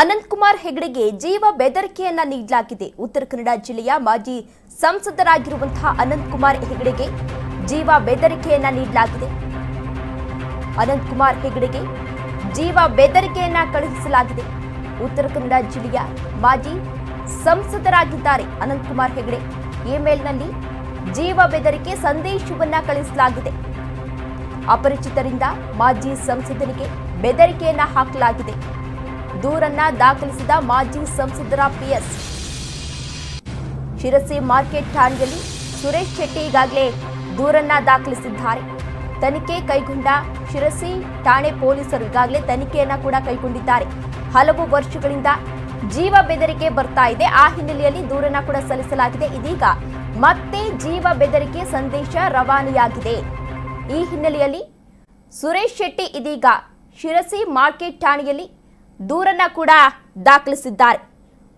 ಅನಂತಕುಮಾರ್ ಹೆಗಡೆಗೆ ಜೀವ ಬೆದರಿಕೆಯನ್ನ ನೀಡಲಾಗಿದೆ. ಉತ್ತರ ಕನ್ನಡ ಜಿಲ್ಲೆಯ ಮಾಜಿ ಸಂಸದರಾಗಿರುವಂತಹ ಅನಂತಕುಮಾರ್ ಹೆಗಡೆಗೆ ಜೀವ ಬೆದರಿಕೆಯನ್ನ ನೀಡಲಾಗಿದೆ. ಅನಂತಕುಮಾರ್ ಹೆಗಡೆಗೆ ಜೀವ ಬೆದರಿಕೆಯನ್ನ ಕಳುಹಿಸಲಾಗಿದೆ. ಉತ್ತರ ಕನ್ನಡ ಜಿಲ್ಲೆಯ ಮಾಜಿ ಸಂಸದರಾಗಿದ್ದಾರೆ ಅನಂತಕುಮಾರ್ ಹೆಗಡೆ. ಇಮೇಲ್ನಲ್ಲಿ ಜೀವ ಬೆದರಿಕೆ ಸಂದೇಶವನ್ನ ಕಳುಹಿಸಲಾಗಿದೆ. ಅಪರಿಚಿತರಿಂದ ಮಾಜಿ ಸಂಸದನಿಗೆ ಬೆದರಿಕೆಯನ್ನ ಹಾಕಲಾಗಿದೆ. ದೂರನ್ನ ದಾಖಲಿಸಿದ ಮಾಜಿ ಸಂಸದರ ಪಿಎಸ್ ಶಿರಸಿ ಮಾರ್ಕೆಟ್ ಠಾಣೆಯಲ್ಲಿ ಸುರೇಶ್ ಶೆಟ್ಟಿ ಈಗಾಗಲೇ ದೂರನ್ನ ದಾಖಲಿಸಿದ್ದಾರೆ. ತನಿಖೆ ಕೈಗೊಂಡ ಶಿರಸಿ ಠಾಣೆ ಪೊಲೀಸರು ಈಗಾಗಲೇ ತನಿಖೆಯನ್ನ ಕೂಡ ಕೈಗೊಂಡಿದ್ದಾರೆ. ಹಲವು ವರ್ಷಗಳಿಂದ ಜೀವ ಬೆದರಿಕೆ ಬರ್ತಾ ಇದೆ. ಆ ಹಿನ್ನೆಲೆಯಲ್ಲಿ ದೂರನ್ನ ಕೂಡ ಸಲ್ಲಿಸಲಾಗಿದೆ. ಇದೀಗ ಮತ್ತೆ ಜೀವ ಬೆದರಿಕೆ ಸಂದೇಶ ರವಾನೆಯಾಗಿದೆ. ಈ ಹಿನ್ನೆಲೆಯಲ್ಲಿ ಸುರೇಶ್ ಶೆಟ್ಟಿ ಇದೀಗ ಶಿರಸಿ ಮಾರ್ಕೆಟ್ ಠಾಣೆಯಲ್ಲಿ ದೂರನ್ನ ಕೂಡ ದಾಖಲಿಸಿದ್ದಾರೆ.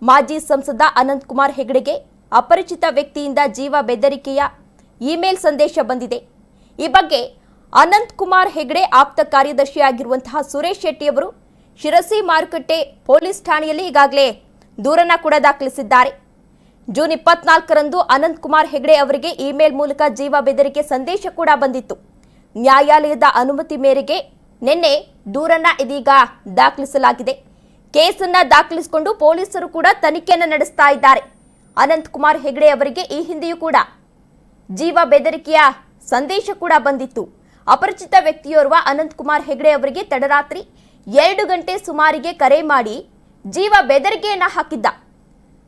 ಮಾಜಿ ಸಂಸದ ಅನಂತಕುಮಾರ್ ಹೆಗಡೆಗೆ ಅಪರಿಚಿತ ವ್ಯಕ್ತಿಯಿಂದ ಜೀವ ಬೆದರಿಕೆಯ ಇಮೇಲ್ ಸಂದೇಶ ಬಂದಿದೆ. ಈ ಬಗ್ಗೆ ಅನಂತಕುಮಾರ್ ಹೆಗಡೆ ಆಪ್ತ ಕಾರ್ಯದರ್ಶಿಯಾಗಿರುವಂತಹ ಸುರೇಶ್ ಶೆಟ್ಟಿ ಅವರು ಶಿರಸಿ ಮಾರುಕಟ್ಟೆ ಪೊಲೀಸ್ ಠಾಣೆಯಲ್ಲಿ ಈಗಾಗಲೇ ದೂರನ್ನ ಕೂಡ ದಾಖಲಿಸಿದ್ದಾರೆ. ಜೂನ್ 24ರಂದು ಅನಂತಕುಮಾರ್ ಹೆಗಡೆ ಅವರಿಗೆ ಇಮೇಲ್ ಮೂಲಕ ಜೀವ ಬೆದರಿಕೆ ಸಂದೇಶ ಕೂಡ ಬಂದಿತ್ತು. ನ್ಯಾಯಾಲಯದ ಅನುಮತಿ ಮೇರೆಗೆ ನಿನ್ನೆ ದೂರನ್ನ ಇದೀಗ ದಾಖಲಿಸಲಾಗಿದೆ. ಕೇಸನ್ನ ದಾಖಲಿಸಿಕೊಂಡು ಪೊಲೀಸರು ಕೂಡ ತನಿಖೆಯನ್ನು ನಡೆಸ್ತಾ ಇದ್ದಾರೆ. ಅನಂತಕುಮಾರ್ ಹೆಗಡೆ ಅವರಿಗೆ ಈ ಹಿಂದೆಯೂ ಕೂಡ ಜೀವ ಬೆದರಿಕೆಯ ಸಂದೇಶ ಕೂಡ ಬಂದಿತ್ತು. ಅಪರಿಚಿತ ವ್ಯಕ್ತಿಯೋರ್ವ ಅನಂತಕುಮಾರ್ ಹೆಗಡೆ ಅವರಿಗೆ ತಡರಾತ್ರಿ 2 ಗಂಟೆ ಸುಮಾರಿಗೆ ಕರೆ ಮಾಡಿ ಜೀವ ಬೆದರಿಕೆಯನ್ನ ಹಾಕಿದ್ದ.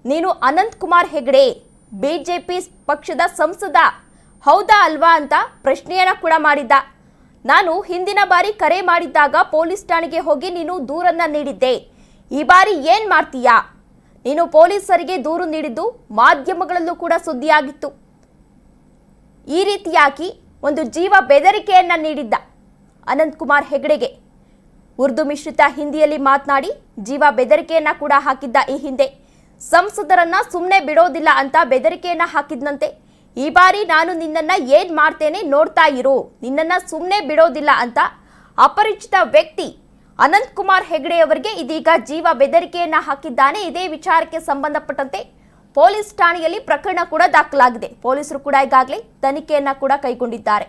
ನೀನು ಅನಂತಕುಮಾರ್ ಹೆಗಡೆ ಬಿಜೆಪಿ ಪಕ್ಷದ ಸಂಸದ ಹೌದಾ ಅಲ್ವಾ ಅಂತ ಪ್ರಶ್ನೆಯನ್ನ ಕೂಡ ಮಾಡಿದ್ದ. ನಾನು ಹಿಂದಿನ ಬಾರಿ ಕರೆ ಮಾಡಿದ್ದಾಗ ಪೊಲೀಸ್ ಠಾಣೆಗೆ ಹೋಗಿ ನೀನು ದೂರನ್ನ ನೀಡಿದ್ದೆ. ಈ ಬಾರಿ ಏನ್ ಮಾಡ್ತೀಯಾ? ನೀನು ಪೊಲೀಸರಿಗೆ ದೂರು ನೀಡಿದ್ದು ಮಾಧ್ಯಮಗಳಲ್ಲೂ ಕೂಡ ಸುದ್ದಿಯಾಗಿತ್ತು. ಈ ರೀತಿಯಾಗಿ ಒಂದು ಜೀವ ಬೆದರಿಕೆಯನ್ನ ನೀಡಿದ್ದ ಅನಂತಕುಮಾರ್ ಹೆಗಡೆಗೆ ಉರ್ದು ಮಿಶ್ರಿತ ಹಿಂದಿಯಲ್ಲಿ ಮಾತನಾಡಿ ಜೀವ ಬೆದರಿಕೆಯನ್ನ ಕೂಡ ಹಾಕಿದ್ದ. ಈ ಹಿಂದೆ ಸಂಸದರನ್ನ ಸುಮ್ಮನೆ ಬಿಡೋದಿಲ್ಲ ಅಂತ ಬೆದರಿಕೆಯನ್ನ ಹಾಕಿದ್ನಂತೆ. ಈ ಬಾರಿ ನಾನು ನಿನ್ನನ್ನ ಏನ್ ಮಾಡ್ತೇನೆ ನೋಡ್ತಾ ಇರು, ನಿನ್ನನ್ನ ಸುಮ್ಮನೆ ಬಿಡೋದಿಲ್ಲ ಅಂತ ಅಪರಿಚಿತ ವ್ಯಕ್ತಿ ಅನಂತಕುಮಾರ್ ಹೆಗಡೆ ಅವರಿಗೆ ಇದೀಗ ಜೀವ ಬೆದರಿಕೆಯನ್ನ ಹಾಕಿದ್ದಾನೆ. ಇದೇ ವಿಚಾರಕ್ಕೆ ಸಂಬಂಧಪಟ್ಟಂತೆ ಪೊಲೀಸ್ ಠಾಣೆಯಲ್ಲಿ ಪ್ರಕರಣ ಕೂಡ ದಾಖಲಾಗಿದೆ. ಪೊಲೀಸರು ಕೂಡ ಈಗಾಗಲೇ ತನಿಖೆಯನ್ನ ಕೂಡ ಕೈಗೊಂಡಿದ್ದಾರೆ.